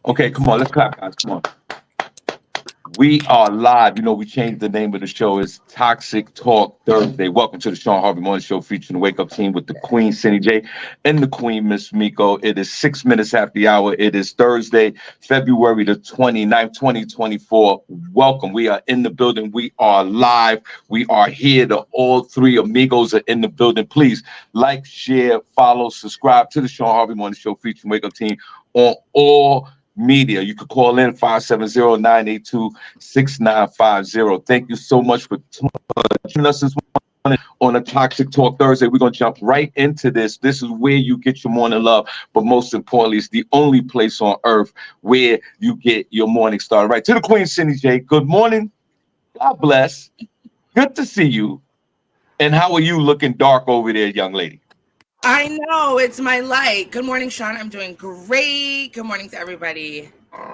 Okay, come on, let's clap, guys. Come on. We are live. You know, we changed the name of the show. It's Toxic Talk Thursday. Welcome to the Shawn Harvey Morning Show featuring the Wake Up Team with the Queen, SennyJ, and the Queen, Miss Miko. It is 6 minutes after the hour. It is Thursday, February the 29th, 2024. Welcome. We are in the building. We are live. We are here. All three amigos are in the building. Please like, share, follow, subscribe to the Shawn Harvey Morning Show featuring Wake Up Team on all media. You could call in 570-982-6950. Thank you so much for joining us this morning on a Toxic Talk Thursday. We're going to jump right into this. This is where you get your morning love, but most importantly, it's the only place on earth where you get your morning started. Right to the Queen, SennyJ. Good morning. God bless. Good to see you. And how are you looking dark over there, young lady? I know, it's my light. Good morning, Shawn. I'm doing great. Good morning to everybody.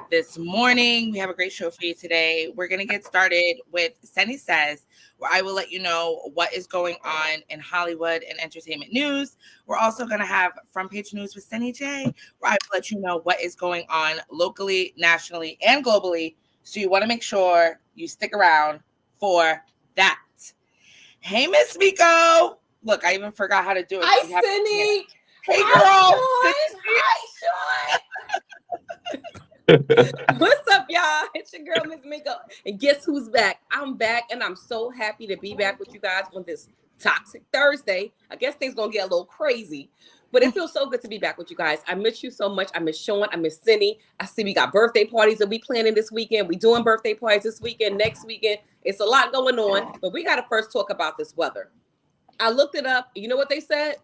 This morning, we have a great show for you today. We're going to get started with Senny Says, where I will let you know what is going on in Hollywood and entertainment news. We're also going to have front page news with SennyJ, where I will let you know what is going on locally, nationally, and globally. So you want to make sure you stick around for that. Hey, Miss Miko. Look, I even forgot how to do it. Hi, Senny. Hey, girl. Hi, Shawn. What's up, y'all? It's your girl, Miss Miko. And guess who's back? I'm back, and I'm so happy to be back with you guys on this Toxic Thursday. I guess things going to get a little crazy, but it feels so good to be back with you guys. I miss you so much. I miss Shawn. I miss Senny. I see we got birthday parties that we planning this weekend. We doing birthday parties this weekend, next weekend. It's a lot going on, but we got to first talk about this weather. I looked it up. You know what they said?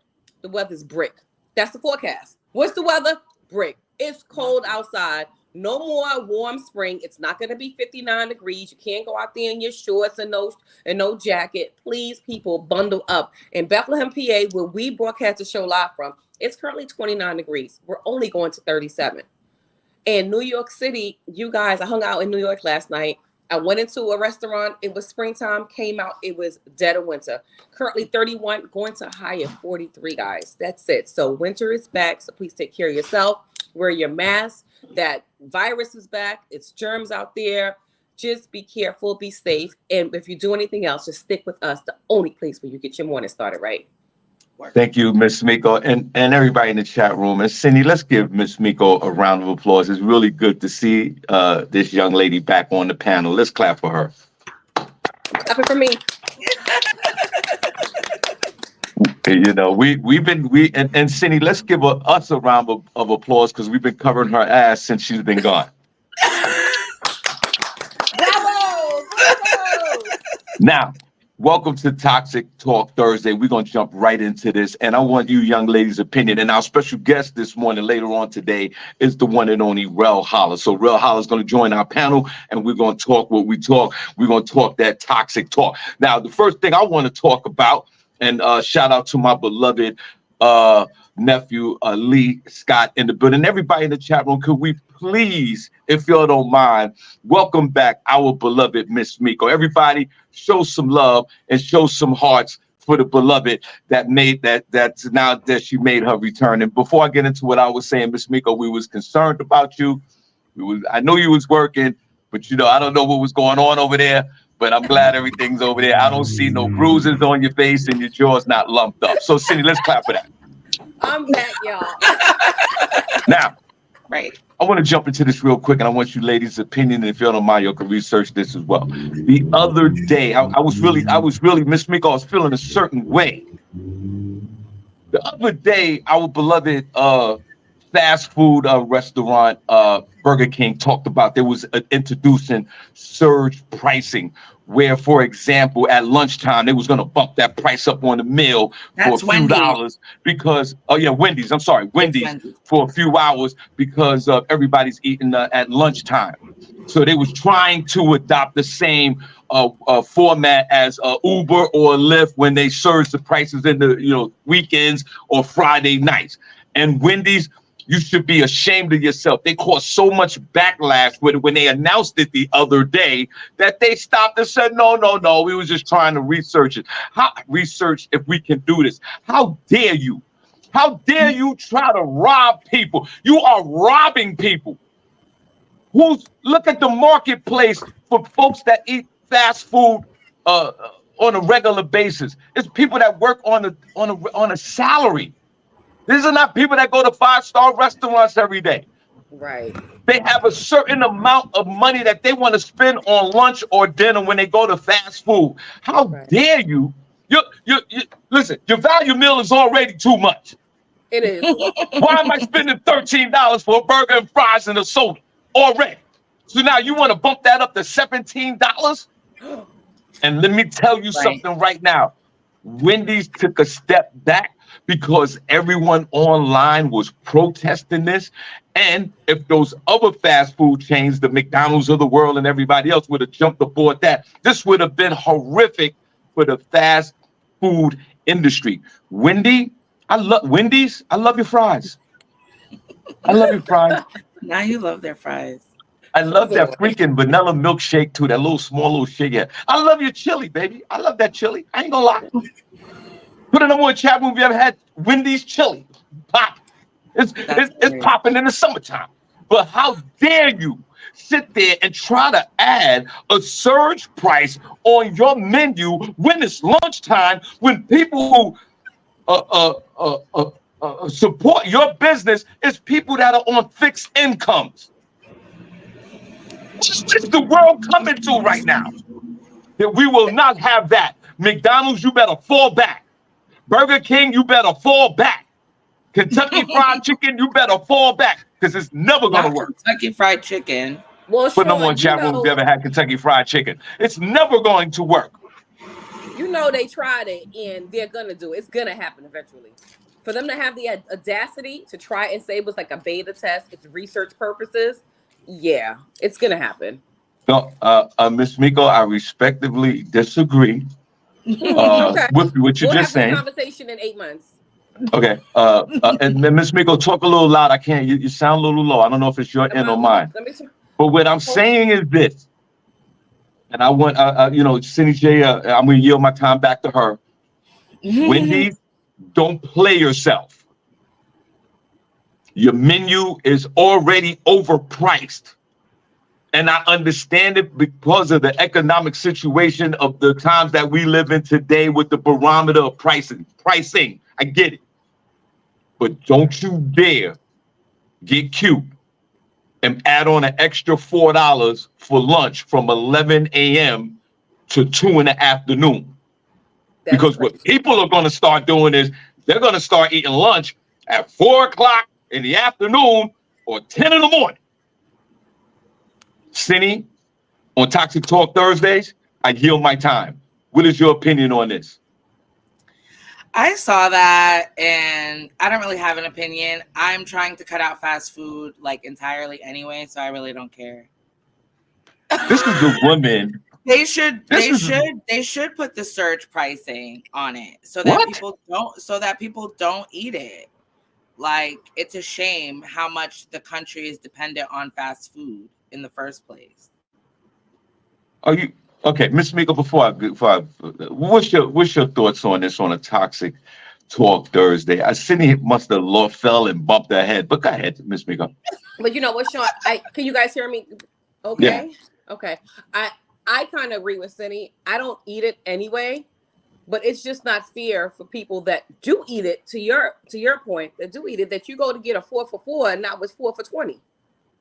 The weather's brick. That's the forecast. What's the weather? Brick. It's cold outside. No more warm spring. It's not going to be 59 degrees. You can't go out there in your shorts and no jacket. Please, people, bundle up. In Bethlehem, PA, where we broadcast the show live from, it's currently 29 degrees. We're only going to 37. In New York City, you guys, I hung out in New York last night. I went into a restaurant. It was springtime, came out. It was dead of winter. Currently 31, going to high of 43, guys. That's it. So winter is back. So please take care of yourself. Wear your mask. That virus is back. It's germs out there. Just be careful. Be safe. And if you do anything else, just stick with us. The only place where you get your morning started, right? Thank you, Miss Miko, and everybody in the chat room. And Cindy, let's give Miss Miko a round of applause. It's really good to see this young lady back on the panel. Let's clap for her. Clap for me. You know, and Cindy, let's give us a round of applause because we've been covering her ass since she's been gone. Bravo! Bravo! Now, welcome to Toxic Talk Thursday. We're going to jump right into this. And I want you young ladies' opinion. And our special guest this morning, later on today, is the one and only Holla. So Holla is going to join our panel, and we're going to talk what we talk. We're going to talk that toxic talk. Now, the first thing I want to talk about, and shout out to my beloved nephew, Lee Scott, in the building. Everybody in the chat room, could we please, if y'all don't mind, welcome back our beloved Miss Miko. Everybody, show some love and show some hearts for the beloved that's now that she made her return. And before I get into what I was saying, Miss Miko, we was concerned about you. I know you was working, but I don't know what was going on over there. But I'm glad everything's over there. I don't see no bruises on your face and your jaw's not lumped up. So, Cindy, let's clap for that. I'm back, y'all. Now, Right. I want to jump into this real quick, and I want you ladies' opinion. And if you don't mind, you can research this as well. The other day, I was really, Miss Miko, I was feeling a certain way. The other day, our beloved fast food restaurant, Burger King, talked about there was introducing surge pricing, where, for example, at lunchtime, they was going to bump that price up on the meal for a few dollars because, Wendy's, for a few hours because everybody's eating at lunchtime. So they was trying to adopt the same format as Uber or Lyft when they surge the prices in the weekends or Friday nights. And Wendy's, you should be ashamed of yourself. They caused so much backlash when they announced it the other day that they stopped and said, no, we was just trying to research it. Research if we can do this. How dare you? How dare you try to rob people? You are robbing people. Look at the marketplace for folks that eat fast food on a regular basis. It's people that work on a salary. These are not people that go to 5-star restaurants every day. Right. They have a certain amount of money that they want to spend on lunch or dinner when they go to fast food. How dare you? Listen, your value meal is already too much. It is. Why am I spending $13 for a burger and fries and a soda already? So now you want to bump that up to $17? And let me tell you something right now. Wendy's took a step back because everyone online was protesting this. And if those other fast food chains, the McDonald's of the world and everybody else would have jumped aboard that, this would have been horrific for the fast food industry. Wendy's. I love your fries. I love your fries. Now you love their fries. I love that freaking vanilla milkshake too. That small little shake. Yeah. I love your chili, baby. I love that chili. I ain't gonna lie. Put it on chat room if you ever had Wendy's chili. Pop. It's popping in the summertime. But how dare you sit there and try to add a surge price on your menu when it's lunchtime, when people who support your business is people that are on fixed incomes. It's the world coming to right now. That we will not have that. McDonald's, you better fall back. Burger King, you better fall back. Kentucky Fried Chicken, you better fall back because it's never going to work. Kentucky Fried Chicken. Well, put them on chat room if you ever had Kentucky Fried Chicken. It's never going to work. You know they tried it and they're going to do it. It's going to happen eventually. For them to have the audacity to try and say it was like a beta test, it's research purposes. Yeah, it's going to happen. No, Miss Miko, I respectively disagree with what you're just saying. Conversation in 8 months. Okay. And Miss Miko, talk a little loud. I can't. You sound a little low. I don't know if it's your end or mine. But what I'm saying is this, and I want, SennyJ, I'm going to yield my time back to her. Wendy's, don't play yourself. Your menu is already overpriced. And I understand it because of the economic situation of the times that we live in today with the barometer of pricing. I get it. But don't you dare get cute and add on an extra $4 for lunch from 11 a.m. to 2 in the afternoon. Because what people are going to start doing is they're going to start eating lunch at 4 o'clock in the afternoon or 10 in the morning. Senny, on Toxic Talk Thursdays, I yield my time. What is your opinion on this? I saw that and I don't really have an opinion. I'm trying to cut out fast food like entirely anyway, so I really don't care. This is the woman. They should put the surge pricing on it so that people don't eat it. Like, it's a shame how much the country is dependent on fast food in the first place. Are you okay, Miss Miko? What's your thoughts on this on a Toxic Talk Thursday? I Senny must have fell and bumped her head, but go ahead, Miss Miko. But you know what, Shawn? Can you guys hear me? Okay. Yeah. Okay. I kind of agree with Senny. I don't eat it anyway, but it's just not fair for people that do eat it. To your point, that do eat it, that you go to get a 4 for $4 and now it's 4 for $20.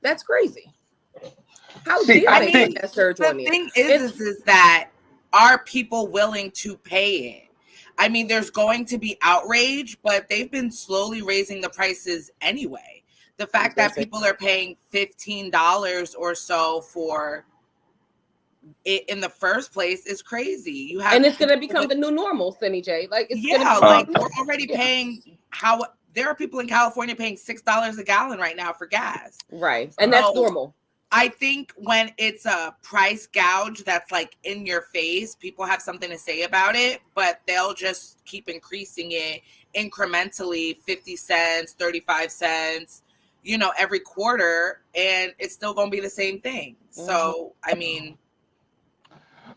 That's crazy. How dare they put that surge on it? The thing is that are people willing to pay it? I mean, there's going to be outrage, but they've been slowly raising the prices anyway. The fact that people are paying $15 or so for it in the first place is crazy. And it's going to become the new normal, SennyJ. Like, it's we're already paying there are people in California paying $6 a gallon right now for gas. Right. And that's normal. I think when it's a price gouge that's like in your face, people have something to say about it, but they'll just keep increasing it incrementally, 50 cents, 35 cents, every quarter, and it's still going to be the same thing. So, I mean,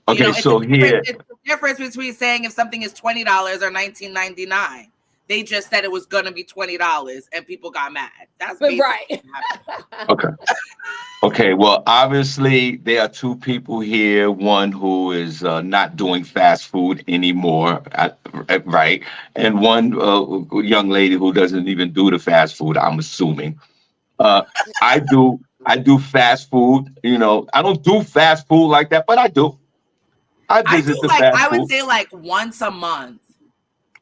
okay, it's the difference between saying if something is $20 or $19.99. They just said it was going to be $20 and people got mad. That's right. Okay. Okay, well, obviously there are two people here. One who is not doing fast food anymore, right? And one young lady who doesn't even do the fast food. I'm assuming. Uh, I do. I do fast food. You know, I don't do fast food like that, but I do. I I do visit the like, fast I would food. say like once a month.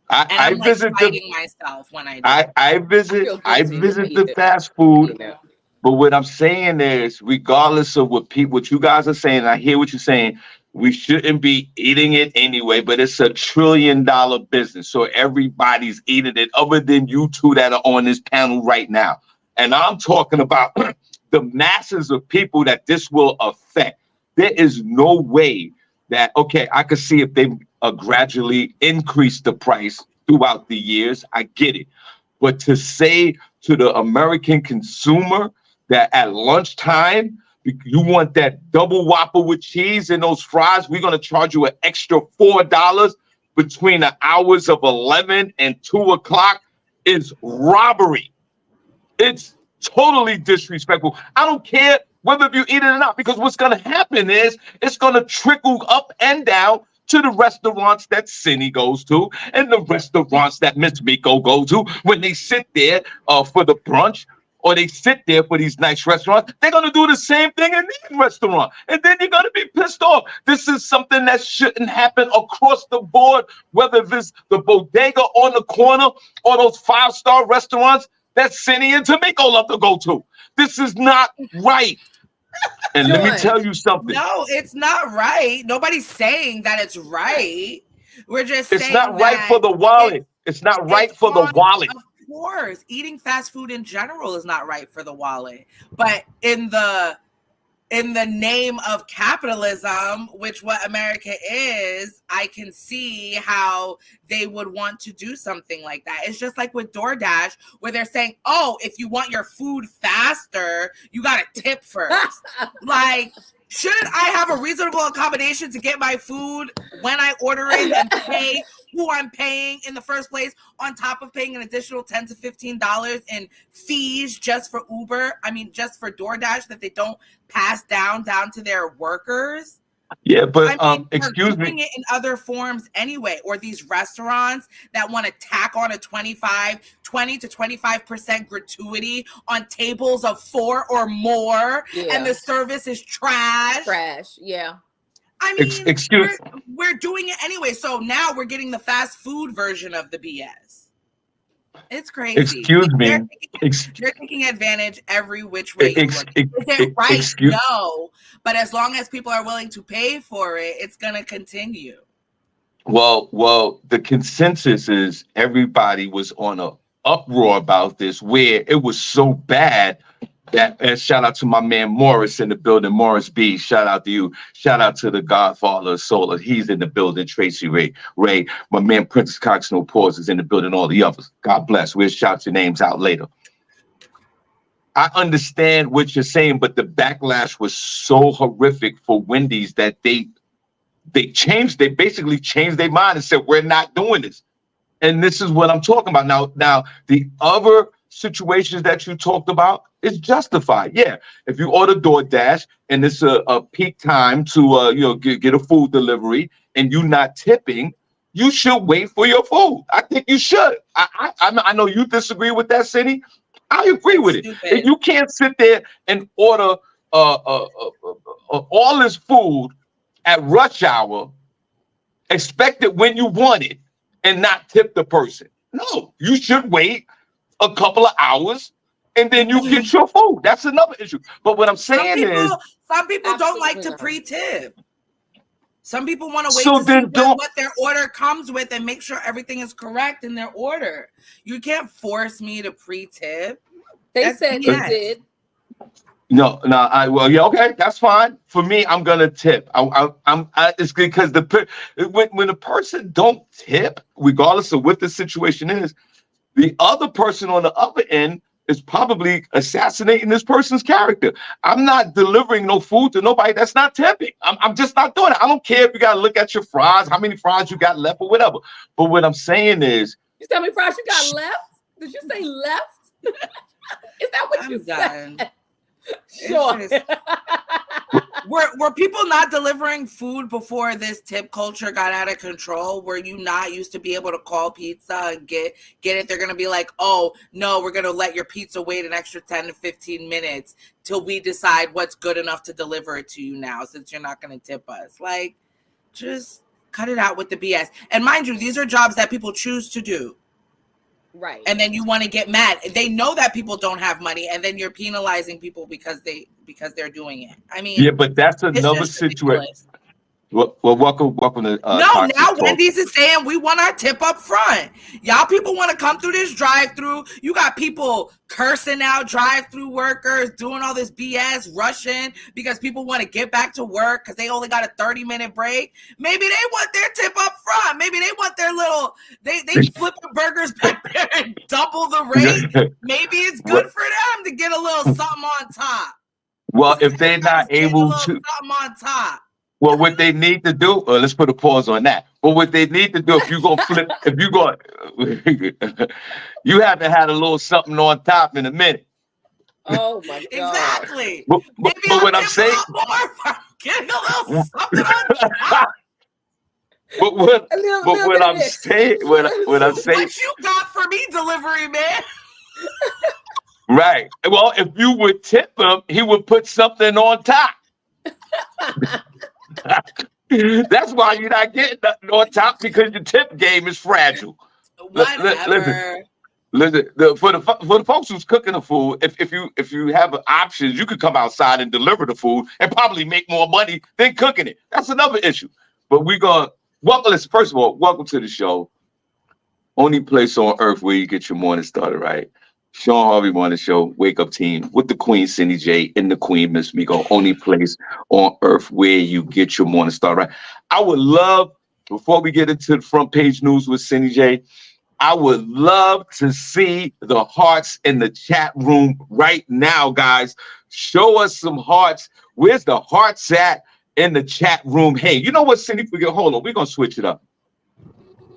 And I I'm like visit the. fighting myself when I do. I I visit. feel I guilty when I visit eat the it. fast food. But what I'm saying is, regardless of what you guys are saying, I hear what you're saying. We shouldn't be eating it anyway, but it's $1 trillion business. So everybody's eating it, other than you two that are on this panel right now. And I'm talking about the masses of people that this will affect. There is no way that, okay, I could see if they gradually increase the price throughout the years. I get it. But to say to the American consumer, that at lunchtime, you want that double Whopper with cheese and those fries, we're going to charge you an extra $4 between the hours of 11 and 2 o'clock is robbery. It's totally disrespectful. I don't care whether you eat it or not, because what's going to happen is it's going to trickle up and down to the restaurants that Cindy goes to and the restaurants that Miss Miko go to when they sit there for the brunch, or they sit there for these nice restaurants. They're going to do the same thing in the restaurant. And then you're going to be pissed off. This is something that shouldn't happen across the board, whether it's the bodega on the corner or those five-star restaurants that Cindy and Tamiko love to go to. This is not right. And let me tell you something. No, it's not right. Nobody's saying that it's right. We're just it's saying not right for the wallet. It's not right for the wallet. Of course, eating fast food in general is not right for the wallet. But in the name of capitalism, which what America is, I can see how they would want to do something like that. It's just like with DoorDash, where they're saying, oh, if you want your food faster, you got to tip first. Like, shouldn't I have a reasonable accommodation to get my food when I order it and pay who I'm paying in the first place, on top of paying an additional $10 to $15 in fees just for just for DoorDash that they don't pass down to their workers? Yeah, but excuse me. Doing it in other forms anyway, or these restaurants that want to tack on a 20 to 25% gratuity on tables of 4 or more, and the service is trash. Yeah. I mean, we're doing it anyway. So now we're getting the fast food version of the BS. It's crazy. Excuse me. They're taking advantage every which way. Is it right? No. But as long as people are willing to pay for it, it's going to continue. Well, the consensus is everybody was on a uproar about this, where it was so bad that, and shout out to my man Morris in the building, Morris B. Shout out to you. Shout out to the Godfather of Solar. He's in the building. Tracy Ray, my man Princess Cox No Pause is in the building. All the others. God bless. We'll shout your names out later. I understand what you're saying, but the backlash was so horrific for Wendy's that they basically changed their mind and said, we're not doing this. And this is what I'm talking about. Now the other situations that you talked about is justified. Yeah, if you order DoorDash and it's a peak time to get a food delivery and you're not tipping, you should wait for your food. I think you should. I know you disagree with that, Cindy. I agree with it. If you can't sit there and order all this food at rush hour, expect it when you want it, and not tip the person. No, you should wait a couple of hours and then you get your food. That's another issue. But what I'm saying is, some people don't like to pre-tip. Some people want to wait to see what their order comes with and make sure everything is correct in their order. You can't force me to pre-tip. They said you did. No, okay, that's fine. For me, I'm gonna tip. It's because when the person don't tip, regardless of what the situation is, the other person on the other end is probably assassinating this person's character. I'm not delivering no food to nobody that's not tipping. I'm just not doing it. I don't care if you gotta look at your fries, how many fries you got left or whatever. But what I'm saying is, you tell me fries you got left? Did you say left? Is that what you said? Sure. Were people not delivering food before this tip culture got out of control? Were you not used to be able to call pizza and get it? They're gonna be like, oh no, we're gonna let your pizza wait an extra 10 to 15 minutes till we decide what's good enough to deliver it to you now, since you're not gonna tip us. Like, just cut it out with the BS. And mind you, these are jobs that people choose to do. Right. And then you want to get mad. They know that people don't have money, and then you're penalizing people because they're doing it. I mean, Yeah, but that's another situation. Well, welcome to no, now Talk. Wendy's is saying we want our tip up front. Y'all people want to come through this drive-through. You got people cursing out drive-through workers, doing all this BS, rushing because people want to get back to work because they only got a 30-minute break. Maybe they want their tip up front. Maybe they want their little, they flip the burgers back there and double the rate. Maybe it's good for them to get a little something on top. Well, if they're not able to, something on top. well, what they need to do, let's put a pause on that. But what they need to do, if you're gonna flip, you haven't had a little something on top in a minute. Oh my God! Exactly. But what I'm saying, getting a little something on top. But what I'm saying, what I'm saying, what you got for me, delivery man? Right. Well, if you would tip him, he would put something on top. That's why you're not getting nothing on top, because your tip game is fragile. Whatever. Listen, for the folks who's cooking the food, if you have options, you could come outside and deliver the food and probably make more money than cooking it. That's another issue. But we're gonna first of all, welcome to the show. Only place on earth where you get your morning started, right? Shawn Harvey Morning Show, Wake Up Team with the Queen SennyJ and the Queen Miss Miko. Only place on earth where you get your morning started, right? I would love, before we get into the front page news with SennyJ, I would love to see the hearts in the chat room right now, guys. Show us some hearts. Where's the hearts at in the chat room? Hey, you know what, Cindy? Hold on. We're going to switch it up.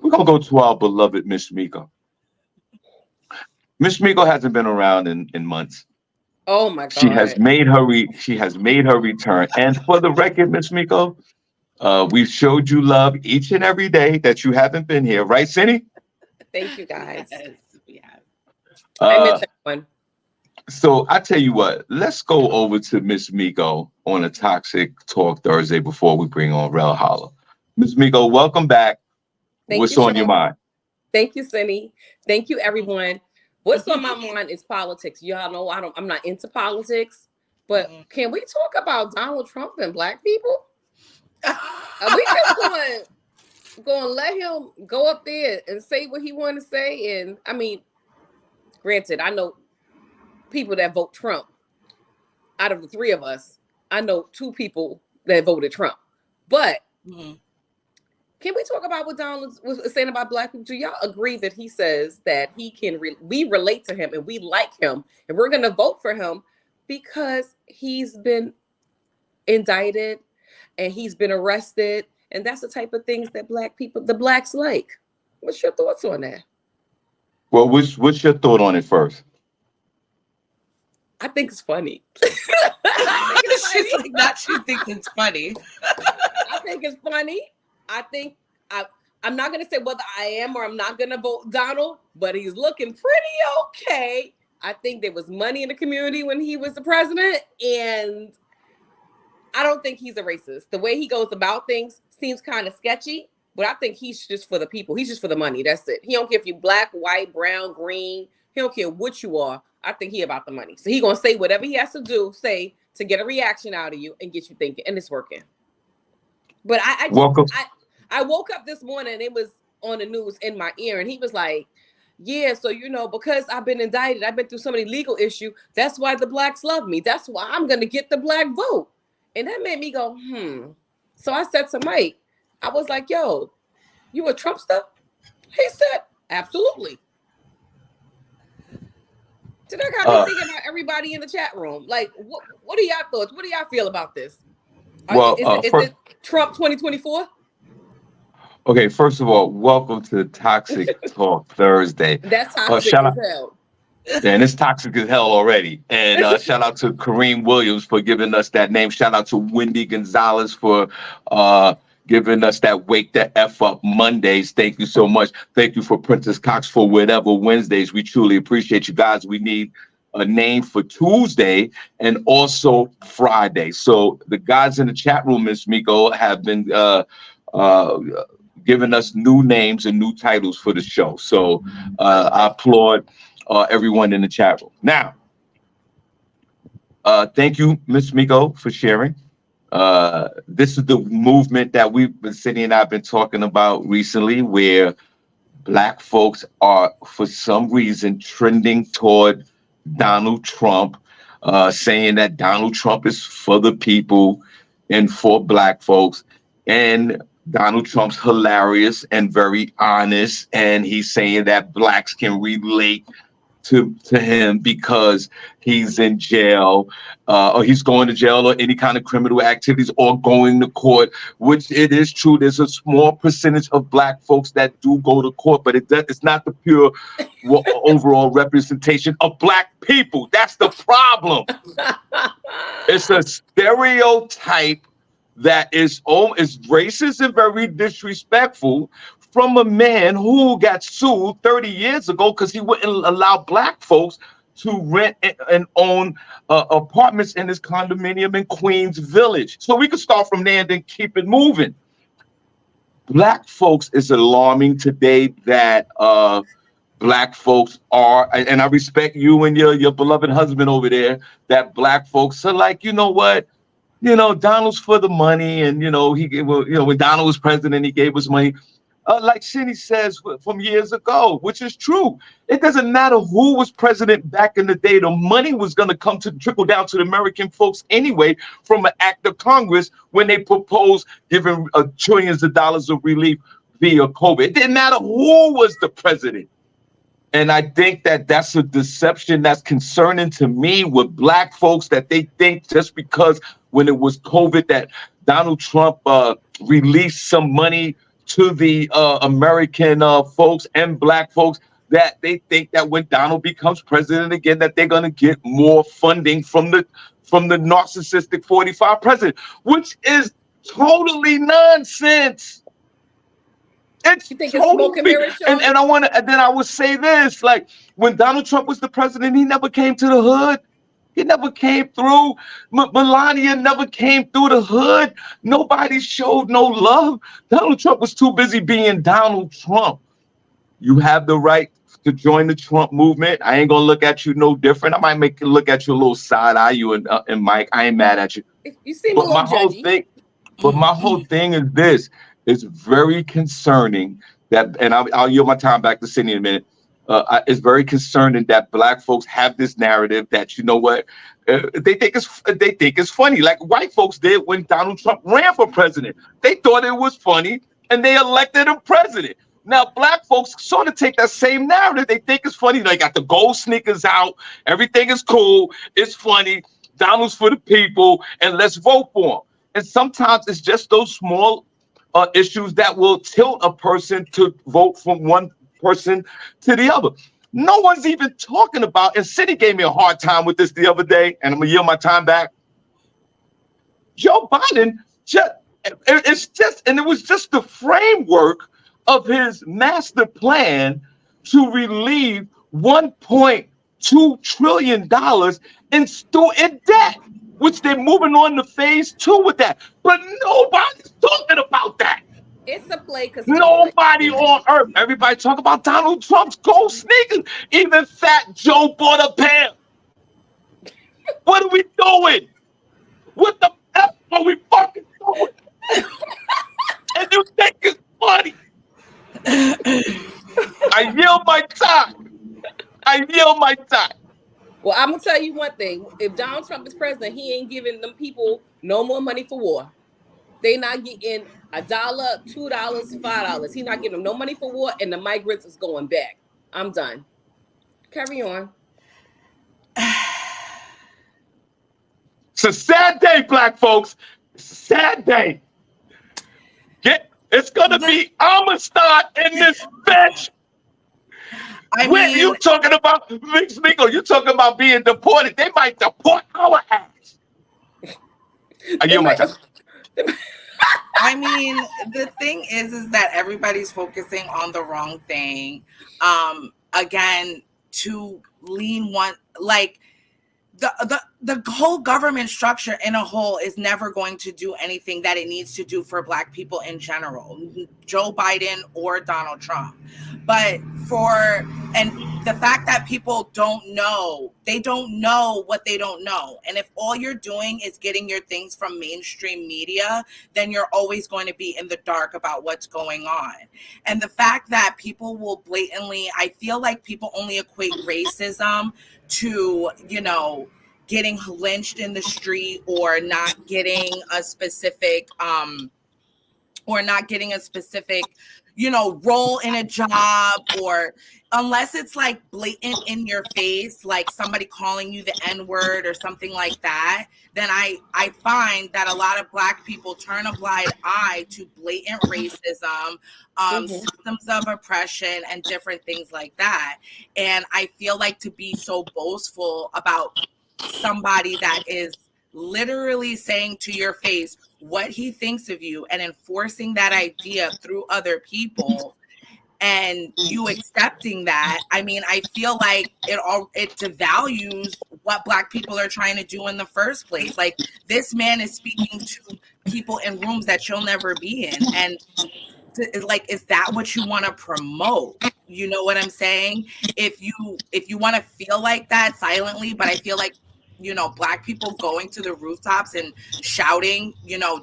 We're going to go to our beloved Miss Miko. Miss Miko hasn't been around in months. Oh my God! She has made her return. And for the record, Miss Miko, we've showed you love each and every day that you haven't been here, right, Cindy? Thank you, guys. Yes, we have. I miss everyone. So I tell you what, let's go over to Miss Miko on a Toxic Talk Thursday before we bring on Rel Holla. Miss Miko, welcome back. What's on your mind? Thank you, Senny. Thank you, everyone. What's on my mind is politics. Y'all know I'm not into politics, but can we talk about Donald Trump and black people? Are we just going to let him go up there and say what he want to say? And I mean, granted, I know people that vote Trump. Out of the three of us, I know two people that voted Trump. But can we talk about what Donald was saying about black people? Do y'all agree that he says that he can we relate to him and we like him and we're going to vote for him because he's been indicted and he's been arrested, and that's the type of things that the blacks like? What's your thoughts on that? Well, what's your thought on it first? I think it's funny. She's like, not she thinks it's funny. I think it's funny. I think I'm not going to say whether I am or I'm not going to vote Donald, but he's looking pretty okay. I think there was money in the community when he was the president, and I don't think he's a racist. The way he goes about things seems kind of sketchy, but I think he's just for the people. He's just for the money. That's it. He don't care if you're black, white, brown, green. He don't care what you are. I think he about the money. So he going to say whatever he has to say to get a reaction out of you and get you thinking, and it's working. But I woke up this morning and it was on the news in my ear, and he was like, yeah, so, because I've been indicted, I've been through so many legal issues, that's why the blacks love me. That's why I'm going to get the black vote. And that made me go, So I said to Mike, I was like, yo, you a Trumpster? He said, absolutely. So that got me thinking about everybody in the chat room. Like, what are y'all thoughts? What do y'all feel about this? Is it Trump 2024? Okay, first of all, welcome to Toxic Talk Thursday. That's toxic as hell. And it's toxic as hell already. And shout out to Kareem Williams for giving us that name. Shout out to Wendy Gonzalez for giving us that Wake the F Up Mondays. Thank you so much. Thank you for Princess Cox for Whatever Wednesdays. We truly appreciate you guys. We need a name for Tuesday and also Friday. So the guys in the chat room, Miss Miko, have been giving us new names and new titles for the show. So I applaud everyone in the chat room. Now, thank you, Miss Miko, for sharing. This is the movement that Cindy and I have been talking about recently, where Black folks are, for some reason, trending toward Donald Trump, saying that Donald Trump is for the people and for Black folks. And Donald Trump's hilarious and very honest, and he's saying that Blacks can relate to him because he's in jail, or he's going to jail, or any kind of criminal activities, or going to court, which it is true. There's a small percentage of Black folks that do go to court, but it's not the pure overall representation of Black people. That's the problem. It's a stereotype that is racist and very disrespectful from a man who got sued 30 years ago because he wouldn't allow Black folks to rent and own apartments in his condominium in Queens Village. So we could start from there and then keep it moving. Black folks, is alarming today that Black folks are, and I respect you and your beloved husband over there, that Black folks are like, you know what? You know, Donald's for the money, and when Donald was president, he gave us money. Like Shinny says from years ago, which is true. It doesn't matter who was president back in the day. The money was going to trickle down to the American folks anyway from an act of Congress when they proposed giving trillions of dollars of relief via COVID. It didn't matter who was the president. And I think that that's a deception that's concerning to me with Black folks, that they think just because when it was COVID that Donald Trump released some money to the American folks and Black folks, that they think that when Donald becomes president again, that they're going to get more funding from the narcissistic 45 president, which is totally nonsense. It's totally, and I would say this, like when Donald Trump was the president, he never came to the hood. He never came through. Melania never came through the hood. Nobody showed no love. Donald Trump was too busy being Donald Trump. You have the right to join the Trump movement. I ain't gonna look at you no different. I might look at you a little side eye, you and Mike. I ain't mad at you. You seem a little judgy. My whole thing is this. It's very concerning that, and I'll yield my time back to Cindy in a minute. It's very concerning that Black folks have this narrative that, you know what, they think it's funny, like white folks did when Donald Trump ran for president. They thought it was funny and they elected him president. Now Black folks sort of take that same narrative. They think it's funny. They got the gold sneakers out. Everything is cool. It's funny. Donald's for the people, and let's vote for him. And sometimes it's just those small issues that will tilt a person to vote from one person to the other. No one's even talking about, and Cindy gave me a hard time with this the other day, and I'm gonna yield my time back. Joe Biden it was just the framework of his master plan to relieve $1.2 trillion in debt, which they're moving on to phase 2 with that. But nobody's talking about that. It's a play because nobody on earth. Everybody talk about Donald Trump's gold sneakers. Even Fat Joe bought a pair. What are we doing? What the F are we fucking doing? And you think it's funny? I yield my time. Well, I'm gonna tell you one thing. If Donald Trump is president, he ain't giving them people no more money for war. They not getting $1, $2, $5. He's not giving them no money for war, and the migrants is going back. I'm done. Carry on. It's a sad day, Black folks. It's a sad day. It's gonna be Amistad in this bitch. I When mean, you talking about Miko, you talking about being deported. They might deport our ass. Are you my God? I mean, the thing is that everybody's focusing on the wrong thing. Again, to lean one like the whole government structure in a whole is never going to do anything that it needs to do for Black people in general, Joe Biden or Donald Trump. But and the fact that people they don't know what they don't know. And if all you're doing is getting your things from mainstream media, then you're always going to be in the dark about what's going on. And the fact that people will blatantly, I feel like people only equate racism to, getting lynched in the street or not getting a specific role in a job, or unless it's like blatant in your face, like somebody calling you the N-word or something like that, then I find that a lot of Black people turn a blind eye to blatant racism, symptoms of oppression, and different things like that. And I feel like to be so boastful about somebody that is literally saying to your face what he thinks of you and enforcing that idea through other people, and you accepting that, I mean, I feel like it devalues what Black people are trying to do in the first place. Like, this man is speaking to people in rooms that you'll never be in, and is that what you want to promote? You know what I'm saying? If you want to feel like that silently, but I feel like Black people going to the rooftops and shouting,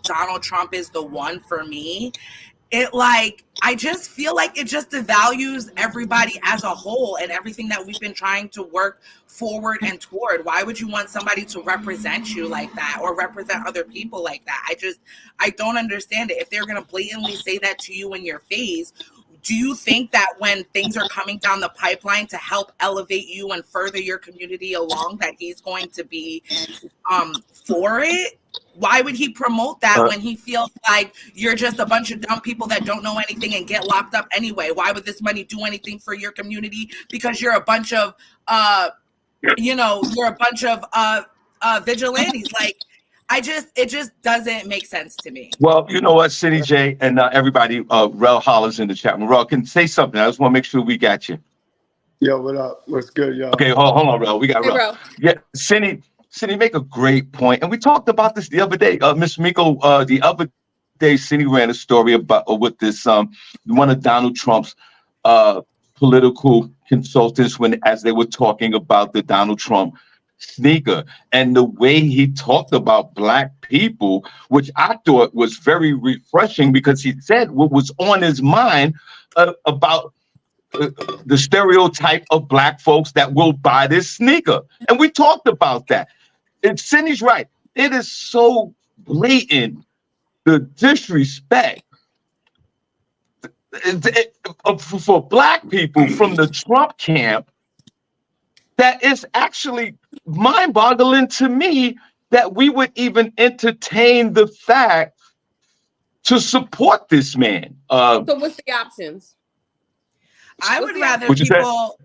Donald Trump is the one for me. I just feel like it just devalues everybody as a whole and everything that we've been trying to work forward and toward. Why would you want somebody to represent you like that or represent other people like that? I don't understand it. If they're going to blatantly say that to you in your face, do you think that when things are coming down the pipeline to help elevate you and further your community along, that he's going to be for it? Why would he promote that when he feels like you're just a bunch of dumb people that don't know anything and get locked up anyway? Why would this money do anything for your community? Because you're a bunch of vigilantes. Like, it just doesn't make sense to me. Well, you know what, SennyJ and everybody, Rel Holla's in the chat room. Rel, can say something. I just want to make sure we got you. Yo, what up? What's good, y'all? Okay, hold on, Rel. We got Rel. Yeah, Senny make a great point. And we talked about this the other day. Miss Miko, the other day, Senny ran a story about with this one of Donald Trump's political consultants as they were talking about the Donald Trump sneaker, and the way he talked about Black people, which I thought was very refreshing, because he said what was on his mind about the stereotype of Black folks that will buy this sneaker. And we talked about that. And Cindy's right. It is so blatant, the disrespect for Black people from the Trump camp, that is actually mind-boggling to me that we would even entertain the fact to support this man. So what's the options? I would rather people.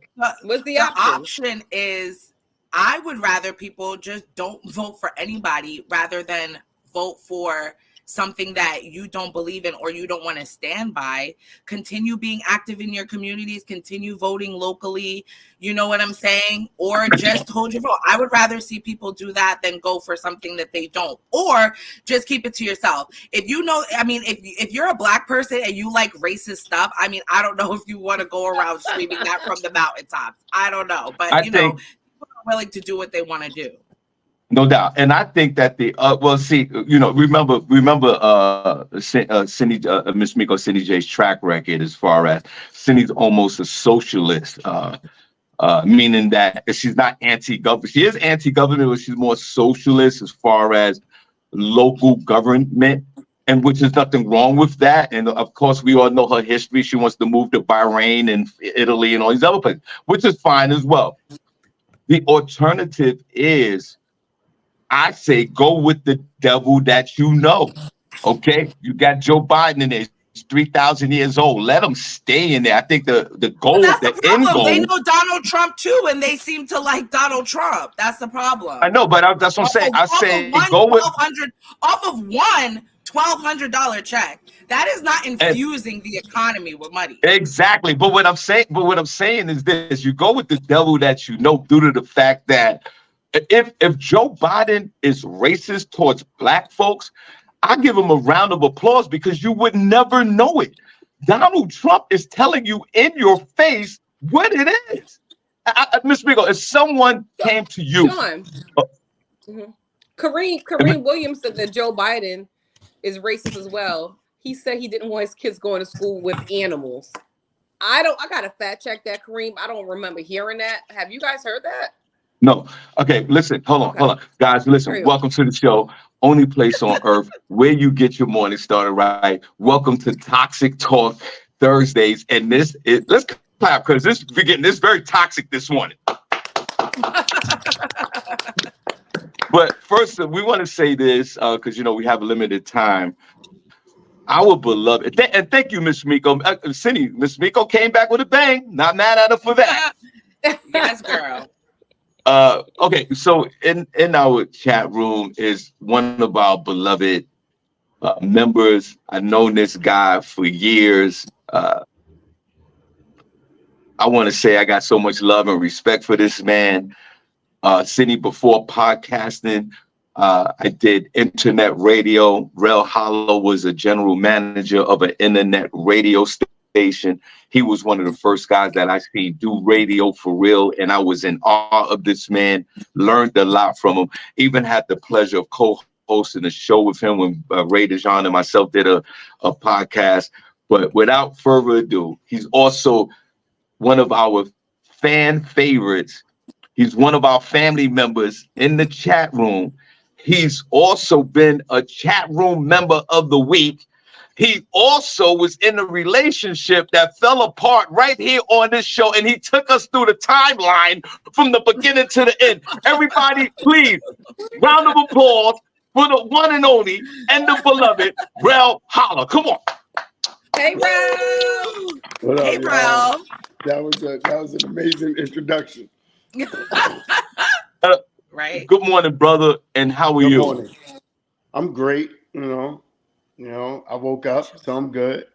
What's the option is, I would rather people just don't vote for anybody rather than vote for something that you don't believe in or you don't want to stand by. Continue being active in your communities, continue voting locally, you know what I'm saying? Or just hold your vote. I would rather see people do that than go for something that they don't, or just keep it to yourself. If if you're a Black person and you like racist stuff, I don't know if you want to go around screaming that from the mountaintops. I don't know, but people are willing to do what they want to do. No doubt. And I think that remember Miss Miko, SennyJ's track record as far as Cindy's almost a socialist, meaning that she's not anti-government. She is anti-government, but she's more socialist as far as local government, and which is nothing wrong with that. And of course, we all know her history. She wants to move to Bahrain and Italy and all these other places, which is fine as well. The alternative is, I say, go with the devil that you know. Okay, you got Joe Biden in there. 3,000 years old. Let them stay in there. I think the goal, That's the the end problem. goal. They know Donald Trump too, and they seem to like Donald Trump. That's the problem. I know, but that's what I'm saying. I say go with off of one $1,200 check. That is not infusing the economy with money. Exactly. But what I'm saying is this: you go with the devil that you know, due to the fact that if Joe Biden is racist towards black folks, I give him a round of applause because you would never know it. Donald Trump is telling you in your face what it is. Ms. Miko, if someone came to you, Shawn, Kareem Williams said that Joe Biden is racist as well. He said he didn't want his kids going to school with animals. I gotta fact check that, Kareem. I don't remember hearing that. Have you guys heard that? No. Okay, listen, hold on. Guys, listen, welcome to the show. Only place on earth where you get your morning started right. Welcome to Toxic Talk Thursdays. And let's clap because we're getting this very toxic this morning. But first, we want to say this because, we have a limited time. Our beloved, and thank you, Miss Miko. Miss Miko came back with a bang. Not mad at her for that. Yes, girl. Okay, so in our chat room is one of our beloved members. I've known this guy for years. I want to say I got so much love and respect for this man. Cindy, before podcasting, I did internet radio. Holla was a general manager of an internet radio station. He was one of the first guys that I seen do radio for real, and I was in awe of this man, learned a lot from him, even had the pleasure of co-hosting a show with him when Ray DeJean and myself did a podcast. But without further ado, he's also one of our fan favorites. He's one of our family members in the chat room. He's also been a chat room member of the week. He also was in a relationship that fell apart right here on this show, and he took us through the timeline from the beginning to the end. Everybody, please, round of applause for the one and only and the beloved Holla. Come on. Hey, Rel. Hey, Rel. That was an amazing introduction. Right. Good morning, brother. And how are you? Morning. I'm great. I woke up, so I'm good.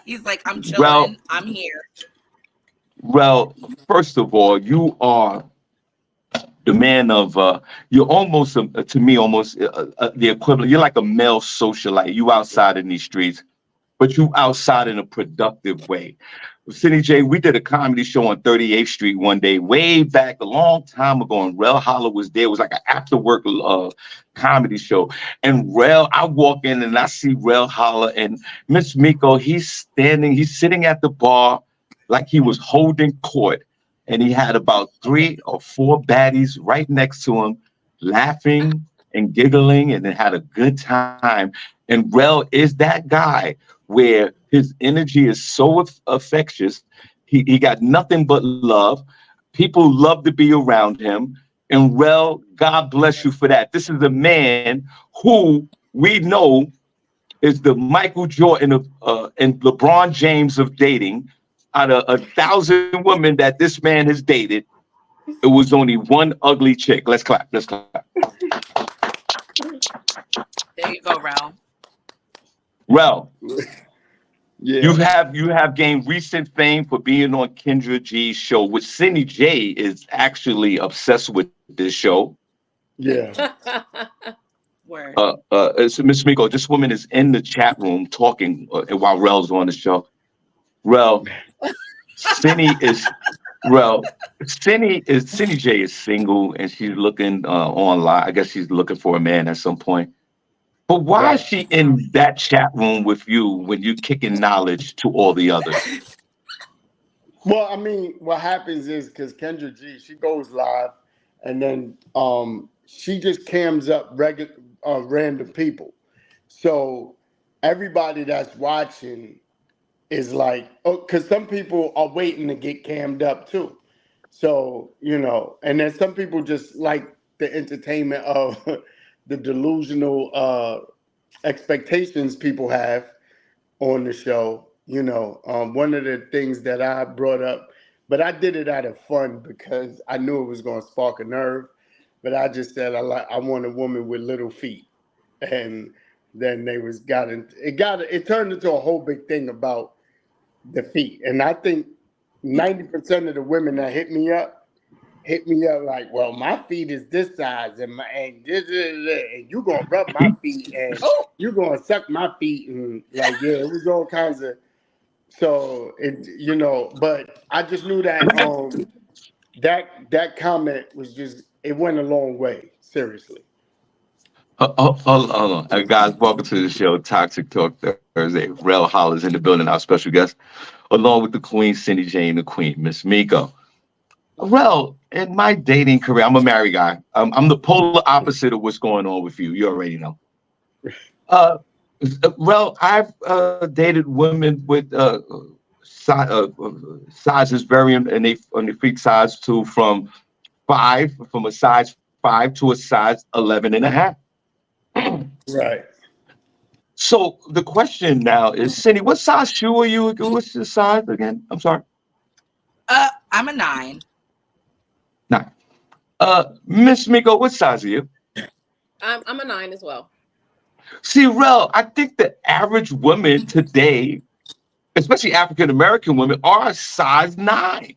He's like, I'm chilling. I'm here. Well, first of all, you are the man of, you're almost, to me, almost the equivalent. You're like a male socialite. You outside in these streets, but you outside in a productive way. SennyJ, we did a comedy show on 38th Street one day, way back a long time ago, and Holla was there. It was like an after-work comedy show. And I walk in and I see Holla and Miss Miko. He's sitting at the bar like he was holding court. And he had about 3 or 4 baddies right next to him, laughing and giggling, and they had a good time. And is that guy where his energy is so infectious. He got nothing but love. People love to be around him. And God bless you for that. This is a man who we know is the Michael Jordan of and LeBron James of dating. Out of 1,000 women that this man has dated, it was only one ugly chick. Let's clap. Let's clap. There you go, Rel. Yeah. You have gained recent fame for being on Kendra G's show, which SennyJ is actually obsessed with this show. Yeah. Word. So Miss Miko, this woman is in the chat room talking while Rel's on the show. SennyJ is single and she's looking online. I guess she's looking for a man at some point. But why is she in that chat room with you when you're kicking knowledge to all the others? Well, I mean, what happens is because Kendra G, she goes live and then she just cams up random people. So everybody that's watching is like, because some people are waiting to get cammed up too. So, and then some people just like the entertainment of the delusional expectations people have. on the show. You know, one of the things that I brought up, but I did it out of fun because I knew it was going to spark a nerve. But I just said I want a woman with little feet, and then they it turned into a whole big thing about the feet. And I think 90% of the women that hit me up like, well, my feet is this size, and you gonna rub my feet, and you gonna suck my feet, and like, yeah, it was all kinds of. So but I just knew that that comment was it went a long way. Seriously. Hold on. Guys, welcome to the show, Toxic Talk Thursday. Rel Holla's in the building, our special guest, along with the Queen, SennyJ, and the Queen, Miss Miko. Rel, in my dating career, I'm a married guy. I'm the polar opposite of what's going on with you. You already know. Rel, I've dated women with sizes varying in the feet size from a size 5 to a size 11 and a half. Right. So the question now is, Cindy, what size shoe are you? What's the size again? I'm sorry. I'm a 9. 9. Miss Miko, what size are you? I'm a 9 as well. See, Rel, I think the average woman today, especially African American women, are a size 9.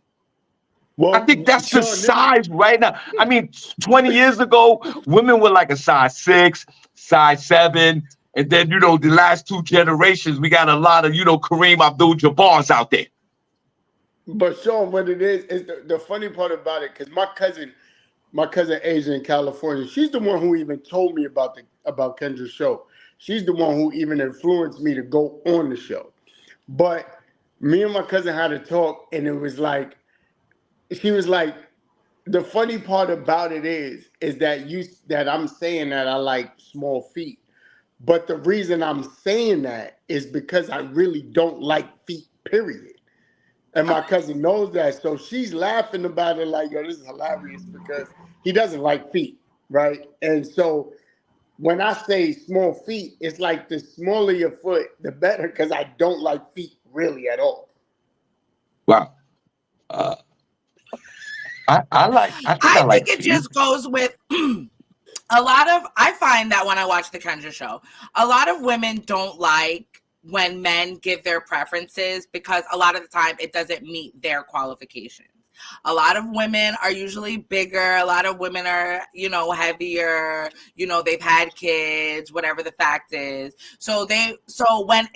Well, I think that's the size right now. I mean, 20 years ago, women were like a size 6, size 7. And then, the last 2 generations, we got a lot of, Kareem Abdul-Jabbars out there. But Shawn, what it is the funny part about it, because my cousin Asia in California, she's the one who even told me about Kendra's show. She's the one who even influenced me to go on the show. But me and my cousin had a talk, and it was like, she was like, the funny part about it is that I'm saying that I like small feet. But the reason I'm saying that is because I really don't like feet, period. And my cousin knows that. So she's laughing about it like, yo, this is hilarious because he doesn't like feet, right? And so when I say small feet, it's like the smaller your foot, the better, because I don't like feet really at all. Wow. I think it just goes with I find that when I watch the Kendra show, a lot of women don't like when men give their preferences because a lot of the time it doesn't meet their qualifications. A lot of women are usually bigger. A lot of women are, heavier, they've had kids, whatever the fact is. So when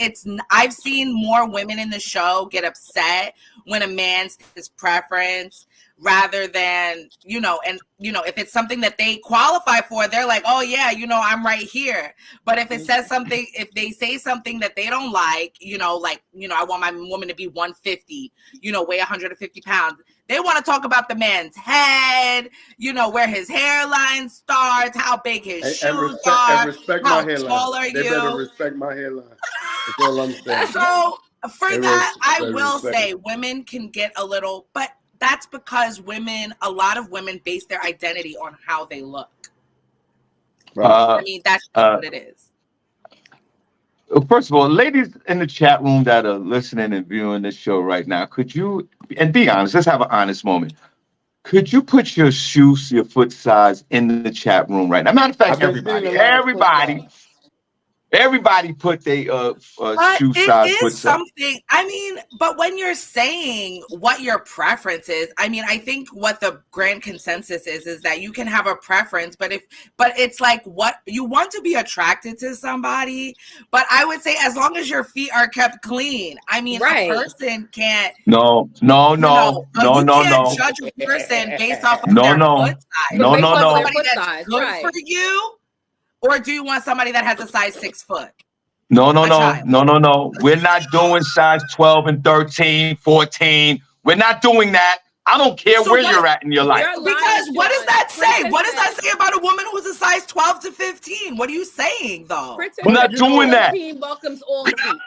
I've seen more women in the show get upset when a man says his preference rather than, if it's something that they qualify for, they're like, oh yeah, I'm right here. But if it says something, if they say something that they don't like, I want my woman to be 150, weigh 150 pounds. They want to talk about the man's head, where his hairline starts, how big his shoes are, respect how my tall are you. They better respect my hairline. That's all I'm saying. So for that, I will say women can get a little, but that's because a lot of women base their identity on how they look. I mean, that's what it is. First of all, ladies in the chat room that are listening and viewing this show right now, could you, and be honest, let's have an honest moment. Could you put your foot size in the chat room right now? Matter of fact, everybody put their shoe size. It is something. I mean, but when you're saying what your preference is, I mean, I think what the grand consensus is that you can have a preference, but it's like what you want to be attracted to somebody. But I would say as long as your feet are kept clean. I mean, a person can't. No. You can't judge a person based off of their foot size. No. Somebody that's good for you. Or do you want somebody that has a size 6 foot? No. We're not doing size 12 and 13, 14. We're not doing that. I don't care where you're at in your life. Because what does that say? What does that say about a woman who's a size 12 to 15? What are you saying, though? We're not doing that. Welcomes all feet.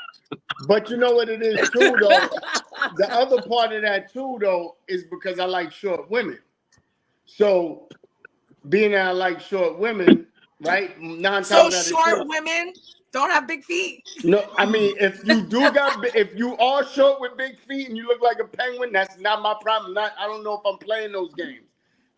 But you know what it is, too, though? The other part of that, too, though, is because I like short women. So being that I like short women, right? 9 So times out of short 10. women don't have big feet. No, I mean, if you are short with big feet and you look like a penguin, that's not my problem. I don't know if I'm playing those games.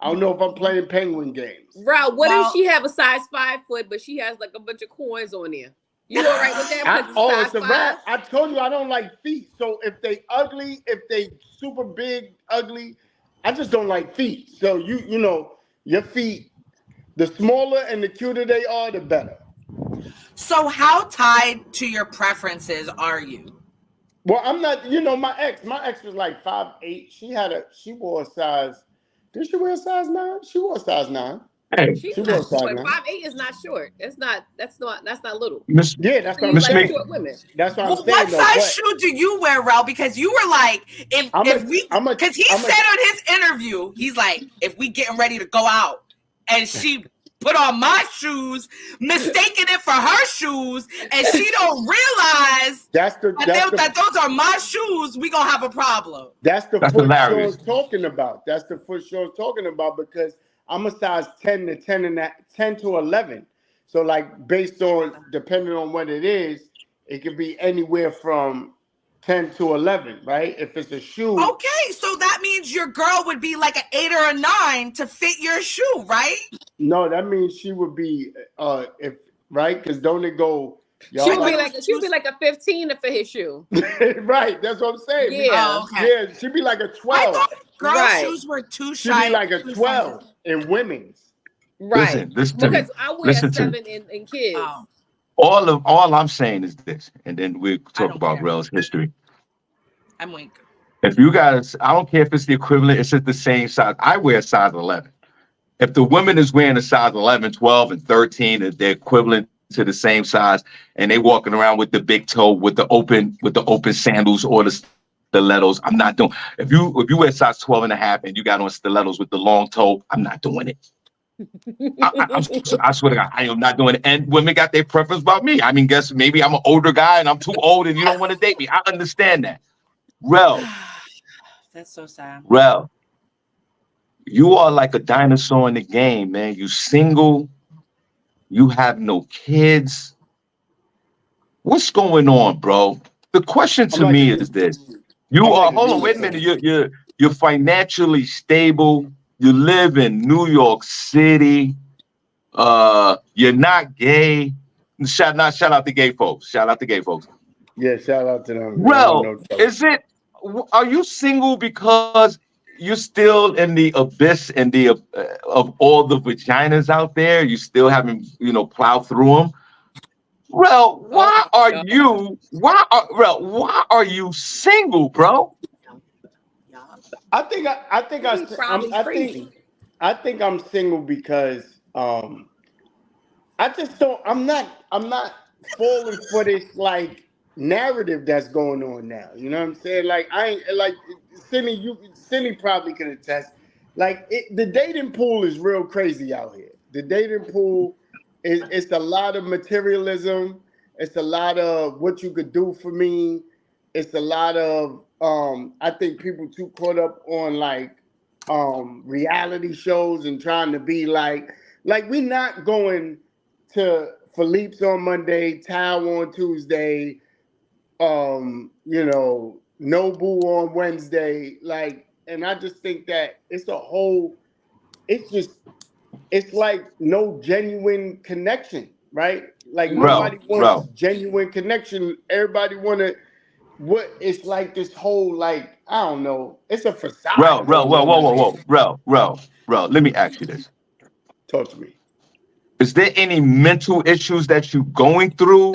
I don't know if I'm playing penguin games. Bro, what if Well- she have a size 5 foot, but she has like a bunch of coins on there? You all right with that? It's a wrap. I told you I don't like feet. So if they ugly, if they super big, ugly, I just don't like feet. So you know, your feet, the smaller and the cuter they are, the better. So how tied to your preferences are you? Well, I'm not, you know, my ex was like 5'8". She wore a size, did she wear a size 9? She wore a size 9. Hey, She's She not was size short. 9. 5'8" is not short. That's not little. Miss Yeah, that's what You I'm Miss like Mink- saying. short women. That's what I'm Well, saying. what though, size but shoe do you wear, Rel? Because you were like, because he said on his interview, he's like, if we getting ready to go out and she put on my shoes, mistaking it for her shoes, and she don't realize that those are my shoes, we gonna have a problem. That's That's foot hilarious. Sean's talking about. That's the foot Sean's talking about because I'm a size 10 to 11. So like based on depending on what it is, it could be anywhere from 10 to 11, right? If it's a shoe. Okay, so that means your girl would be like an 8 or a 9 to fit your shoe, right? No, that means she would be if right, because don't it go She would be like a 15 to fit his shoe. right, that's what I'm saying. Yeah. Oh, okay. Yeah, she'd be like a 12. I thought girl Right. shoes were too She'd shy. be like a 12 in women's. Right. Listen to me. Because I wear Listen a to 7 in kids. Oh. all I'm saying is this, and then we'll talk don't about care. Rel's history. I'm weak. If you guys, I don't care if it's the equivalent, it's at the same size. I wear a size 11. If the woman is wearing a size 11, 12, and 13, if they're equivalent to the same size, and they walking around with the big toe, with the open sandals or the stilettos, I'm not doing. If you wear size 12 and a half and you got on stilettos with the long toe, I'm not doing it. I swear to God, I am not doing it. And women got their preference about me. I mean, guess maybe I'm an older guy and I'm too old and you don't want to date me. I understand that. Rel, That's so sad. Rel, you are like a dinosaur in the game, man. You single, you have no kids. What's going on, bro? The question to me is this: you are. Hold on, wait a minute. You're financially stable. You live in New York City. You're not gay. Shout out to gay folks. Shout out to gay folks. Yeah, shout out to them. Well, are you single because you're still in the abyss and the of all the vaginas out there? You still haven't, plowed through them. Rel, why are you single, bro? I think I'm single because I just don't. I'm not falling for this like narrative that's going on now. You know what I'm saying? Like I ain't like Cindy probably can attest. Like the dating pool is real crazy out here. The dating pool it's a lot of materialism. It's a lot of what you could do for me. It's a lot of I think people too caught up on like reality shows and trying to be like we're not going to Philippe's on Monday, Tao on Tuesday, Nobu on Wednesday, and I just think that it's like no genuine connection, right? Like nobody wants genuine connection. Everybody it's like this whole I don't know. It's a facade. Rel, let me ask you this. Talk to me. Is there any mental issues that you're going through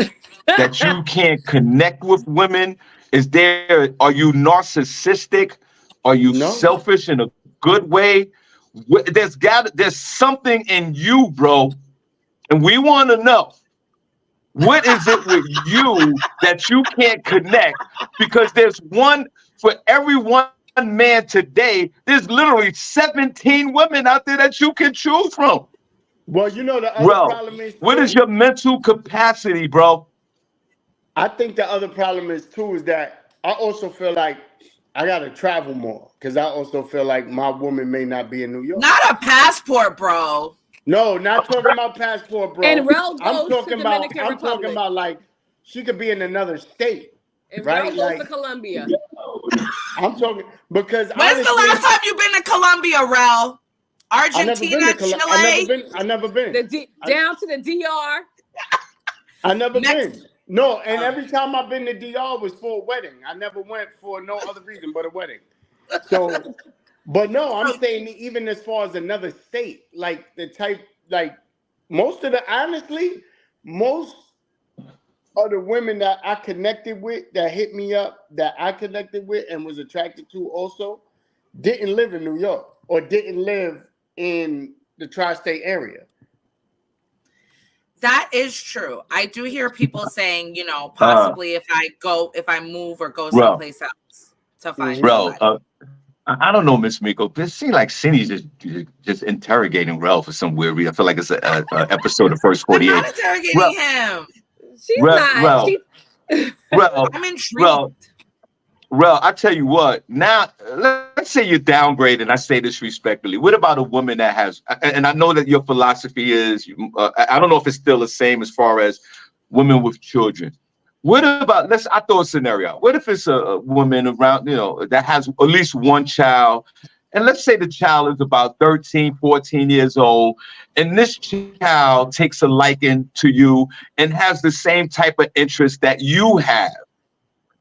that you can't connect with women? Are you narcissistic? Are you selfish in a good way? There's something in you, bro. And we want to know, what is it with you that you can't connect? Because there's one for every one man today, there's literally 17 women out there that you can choose from. Well, the other problem is what is your mental capacity, bro? I think the other problem is that I also feel like I gotta travel more because I also feel like my woman may not be in New York. Not a passport, bro. No, not talking about passport, bro. And Rel I'm goes to talking about. Dominican I'm Republic. talking about like she could be in another state, And right? Rel goes Like to Colombia. I'm talking because When's the honestly, last time you been to Colombia, Rel? I never been Argentina, to Colombia. Chile. I never been. Down to the DR. I never Next- been. No, and every time I've been to DR was for a wedding. I never went for no other reason but a wedding. So, but no, I'm saying even as far as another state, like the type, like most of the women that I connected with, that hit me up, that I connected with and was attracted to also, didn't live in New York or didn't live in the tri-state area. That is true. I do hear people saying, you know, possibly if I move or go someplace else to find somebody. I don't know, Miss Miko. It seems like Cindy's just interrogating Rel for some weird reason. I feel like it's an episode of First 48. I'm not interrogating him. She's not. I'm intrigued. Rel, I tell you what. Now, let's say you're downgraded, and I say this respectfully. What about a woman that has? And I know that your philosophy is. I don't know if it's still the same as far as women with children. What about? I throw a scenario. What if it's a woman around, that has at least one child, and let's say the child is about 13, 14 years old, and this child takes a liking to you and has the same type of interest that you have.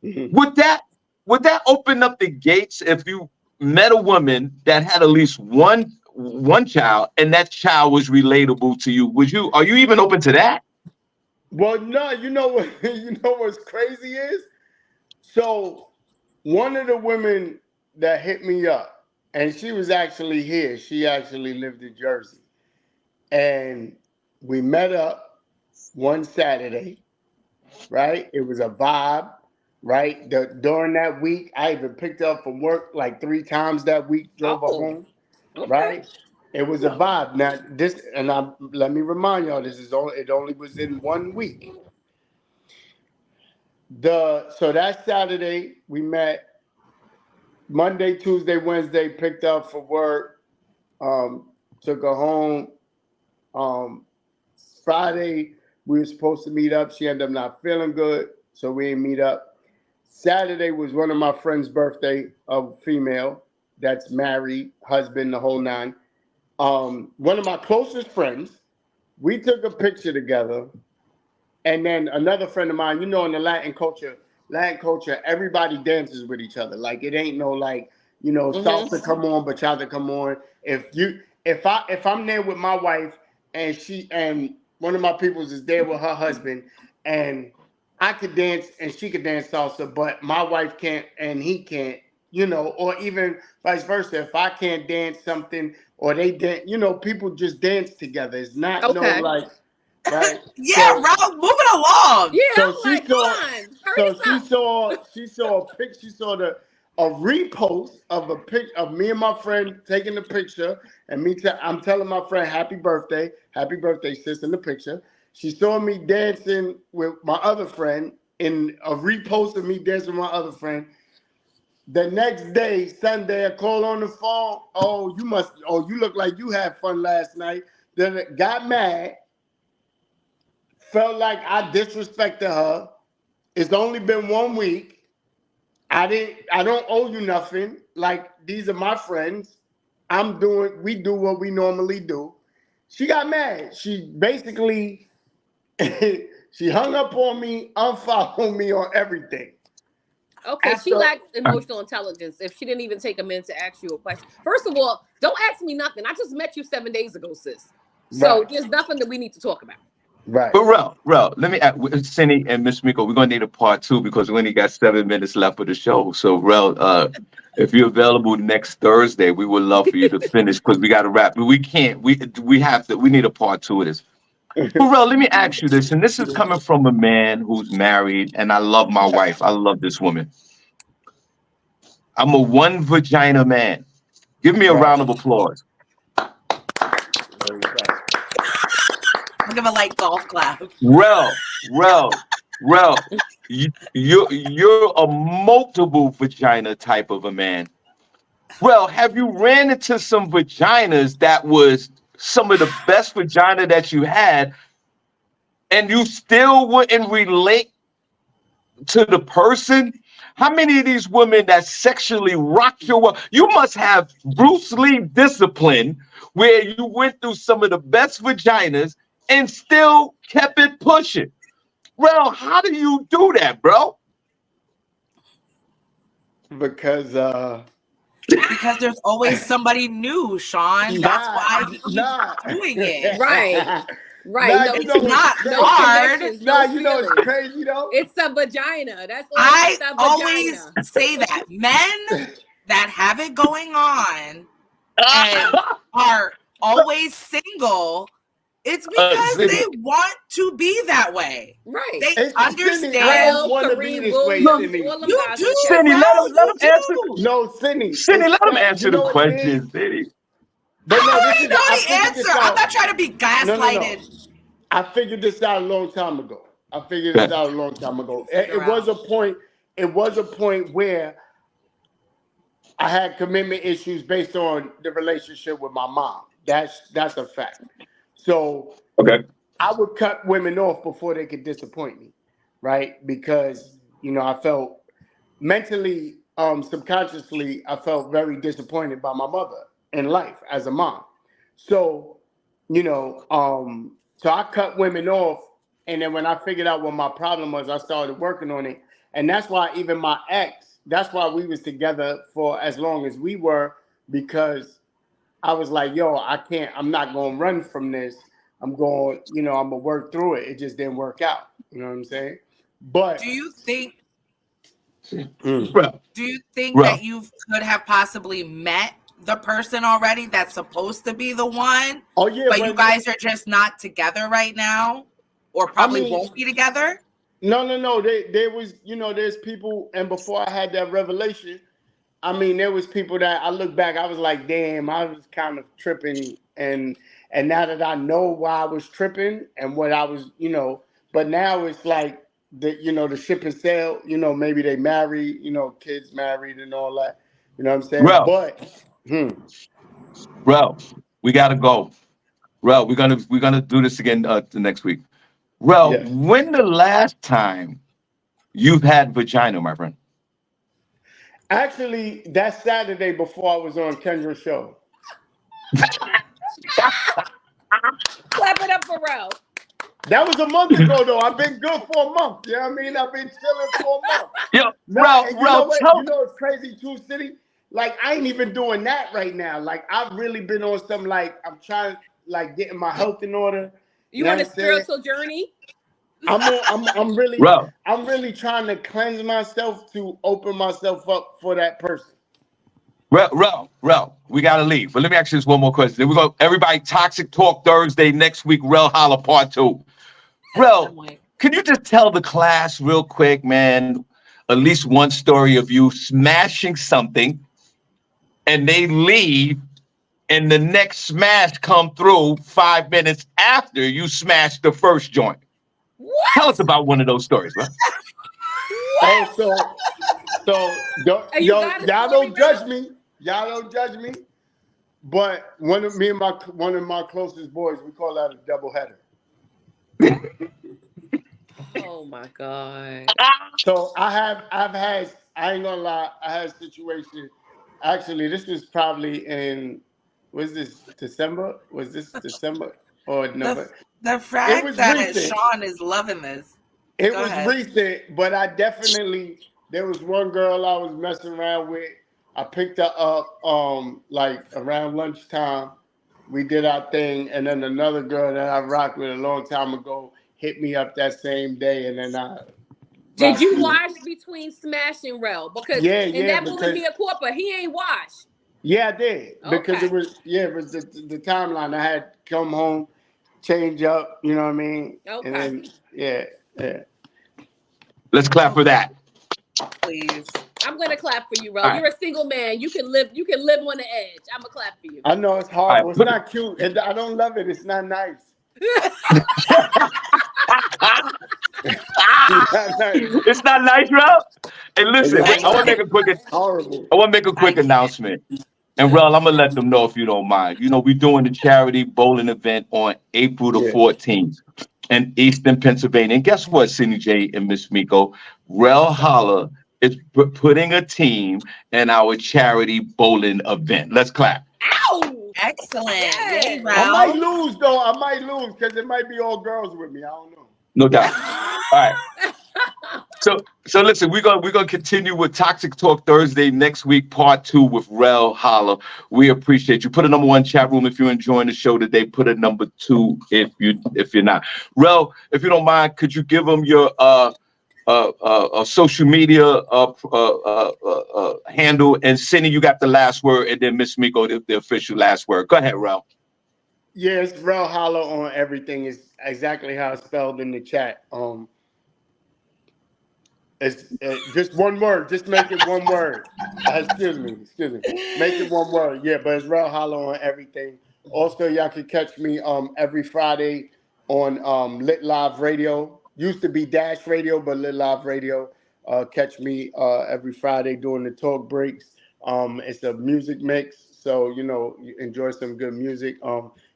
Mm-hmm. Would that open up the gates if you met a woman that had at least one child and that child was relatable to you? Are you even open to that? Well, no, you know what's crazy is? So one of the women that hit me up, and she was actually here. She actually lived in Jersey. And we met up one Saturday, right? It was a vibe. Right, during that week, I even picked up from work like 3 times that week. Drove her home. Okay. Right, it was a vibe. Now let me remind y'all, it only was in 1 week. So that Saturday we met. Monday, Tuesday, Wednesday picked up for work. Took her home. Friday we were supposed to meet up. She ended up not feeling good, so we didn't meet up. Saturday was one of my friend's birthday, of female that's married, husband, the whole nine. One of my closest friends, we took a picture together. And then another friend of mine, in the Latin culture, everybody dances with each other. Like it ain't no salsa come on, bachata come on. If I'm there with my wife and one of my peoples is there with her husband and I could dance and she could dance salsa, but my wife can't and he can't, or even vice versa. If I can't dance something or they dance, people just dance together. It's not right. Yeah, Rob, move it along. Yeah, so she saw a repost of a pic of me and my friend taking the picture, and I'm telling my friend happy birthday, sis, in the picture. She saw me dancing with my other friend in a repost of me dancing with my other friend. The next day, Sunday, I call on the phone. You look like you had fun last night. Then got mad. Felt like I disrespected her. It's only been 1 week. I don't owe you nothing. Like, these are my friends. We do what we normally do. She got mad. She basically she hung up on me, unfollowed me on everything. Okay, she lacks emotional intelligence if she didn't even take a minute to ask you a question. First of all, don't ask me nothing. I just met you 7 days ago, sis. So there's nothing that we need to talk about. Right. But Rel, let me ask Cindy and Miss Miko, we're gonna need a part 2 because we only got 7 minutes left of the show. So Rel, if you're available next Thursday, we would love for you to finish because we gotta wrap. But we can't. We need a part 2 of this. But Rel, let me ask you this, and this is coming from a man who's married, and I love my wife. I love this woman. I'm a one vagina man. Give me a round of applause. I'll give a light golf clap. Rel, you're a multiple vagina type of a man. Rel, have you ran into some vaginas that was some of the best vagina that you had, and you still wouldn't relate to the person? How many of these women that sexually rock your world? You must have Bruce Lee discipline where you went through some of the best vaginas and still kept it pushing. Well, how do you do that, bro? Because there's always somebody new, Shawn. That's why he's doing it. Right. Right. Nah, No, you know it's not hard. connections, Nah, no you know it's feelings. crazy though. It's a vagina. That's all. I It's a vagina. always say that men that have it going on and are always single, it's because they want to be that way. Right. They understand. I don't want to be this way, Cindy. You do. Cindy, let him answer. No, Cindy. Cindy, let him answer the what it question, is? Cindy. But no, I this already is know I the figured answer. this out. I'm not trying to be gaslighted. No. I figured this out a long time ago. It was a point. It was a point where I had commitment issues based on the relationship with my mom. That's a fact. So Okay. I would cut women off before they could disappoint me, right? Because I felt mentally, subconsciously, I felt very disappointed by my mother in life as a mom. So, so I cut women off, and then when I figured out what my problem was, I started working on it. And that's why even my ex, that's why we was together for as long as we were, because I was like, yo, I'm not going to run from this. I'm going, I'm going to work through it. It just didn't work out. You know what I'm saying? But do you think Bro. that you could have possibly met the person already that's supposed to be the one? Oh yeah, but you guys are just not together right now, or probably won't be together? No. There was, there's people, and before I had that revelation, there was people that I look back, I was like, damn, I was kind of tripping, and now that I know why I was tripping and what I was, but now it's like the ship and sail, maybe they married, kids married and all that, you know what I'm saying? Bro, we gotta go. Bro, we're gonna do this again the next week. Bro, Yes. When the last time you've had vagina, my friend? Actually, that Saturday before I was on Kendra's show. Clap it up for Rel. That was a month ago, though. I've been good for a month. You know what I mean? I've been chilling for a month. Yo, You know what's crazy too, City? Like, I ain't even doing that right now. Like, I've really been on some, like, I'm trying, like, getting my health in order. You on a spiritual journey? I'm really trying to cleanse myself to open myself up for that person. Rel, we gotta leave. But let me ask you this one more question. Then we go, everybody, Toxic Talk Thursday next week. Rel Holla Part 2. Rel, can you just tell the class real quick, man, at least one story of you smashing something, and they leave, and the next smash come through 5 minutes after you smashed the first joint? What? Tell us about one of those stories, bro. Oh, y'all don't judge me. Y'all don't judge me. But one of my closest boys, we call that a double header. Oh my God. So I ain't gonna lie, I had a situation. Actually, this was probably in, was this December? Or November? The fact that recent. Shawn is loving this. It was recent, but there was one girl I was messing around with. I picked her up like around lunchtime. We did our thing, and then another girl that I rocked with a long time ago hit me up that same day, and then I. Did you wash between Smash and Rel? Because in that movie, Mia Corpa, he ain't washed. Yeah, I did. Because it was the timeline. I had come home, change up, you know what I mean? Okay. And then, yeah. Let's clap for that. Please. I'm gonna clap for you, Rel. All right. You're a single man. You can live on the edge. I'm gonna clap for you. I know it's horrible. Right, it's not cute. I don't love it. It's not nice. It's not nice, bro. Hey, listen, I want to make a quick. Horrible. I want to make a quick announcement. And Rel, I'm gonna let them know if you don't mind. You know, we're doing the charity bowling event on April the 14th in Eastern Pennsylvania. And guess what, SennyJ and Miss Miko? Rel Holla is putting a team in our charity bowling event. Let's clap. Ow! Excellent. Yes. Yay, I Rel. might lose though. I might lose because it might be all girls with me. I don't know. No doubt. All right. So listen, we're gonna continue with Toxic Talk Thursday next week, part 2 with Rel Holla. We appreciate you. Put a number 1 chat room if you're enjoying the show today. Put a number 2 if you're not. Rel, if you don't mind, could you give them your social media handle, and Senny, you got the last word, and then Miss Miko the official last word. Go ahead, Rel. Yeah, it's Rel Holla on everything. It's exactly how it's spelled in the chat. It's just one word. Just make it one word. Excuse me. Make it one word. Yeah, but it's Rel Holla on everything. Also, y'all can catch me every Friday on Lit Live Radio. Used to be Dash Radio, but Lit Live Radio. Catch me every Friday during the talk breaks. It's a music mix, so you enjoy some good music.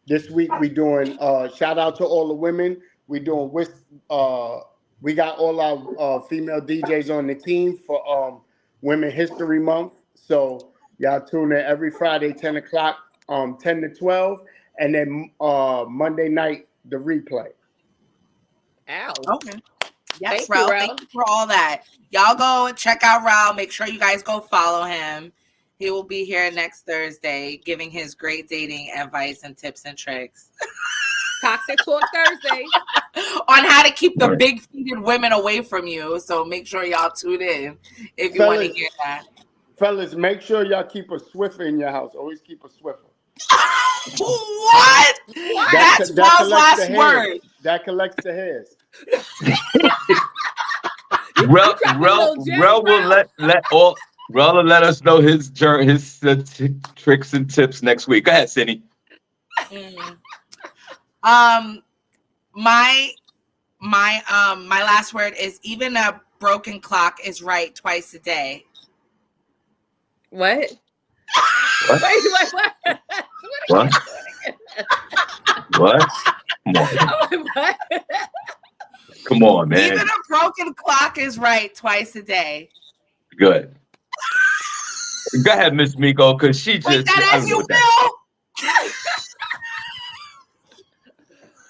This week we doing shout out to all the women. We doing we got all our female DJs on the team for Women History Month. So y'all tune in every Friday, 10 o'clock, 10 to 12, and then Monday night the replay. Ow. Okay. Yes, Thank you, Rel. Rel. Thank you for all that. Y'all go check out Rel. Make sure you guys go follow him. He will be here next Thursday giving his great dating advice and tips and tricks Toxic Talk Thursday. on how to keep the big-feeted women away from you. So make sure y'all tune in if you want to hear that. Fellas, make sure y'all keep a Swiffer in your house. Always keep a Swiffer. What? That's Rel's last word. That collects the hairs. Rel will let us know his tricks and tips next week. Go ahead, Senny. My last word is even a broken clock is right twice a day. What? What? Wait. What? Come on, man. Even a broken clock is right twice a day. Good. Go ahead, Miss Miko, because she just. Wait, that as you will.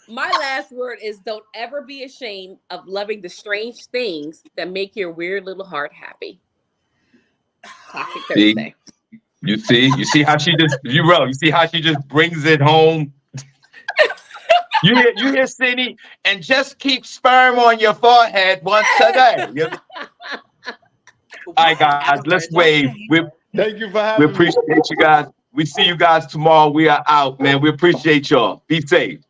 My last word is don't ever be ashamed of loving the strange things that make your weird little heart happy. Toxic Thursday. You see how she just you see how she just brings it home. You hear Senny, and just keep sperm on your forehead once a day. All right, guys, let's wave. Thank you for having me. We appreciate you guys. We see you guys tomorrow. We are out, man. We appreciate y'all. Be safe.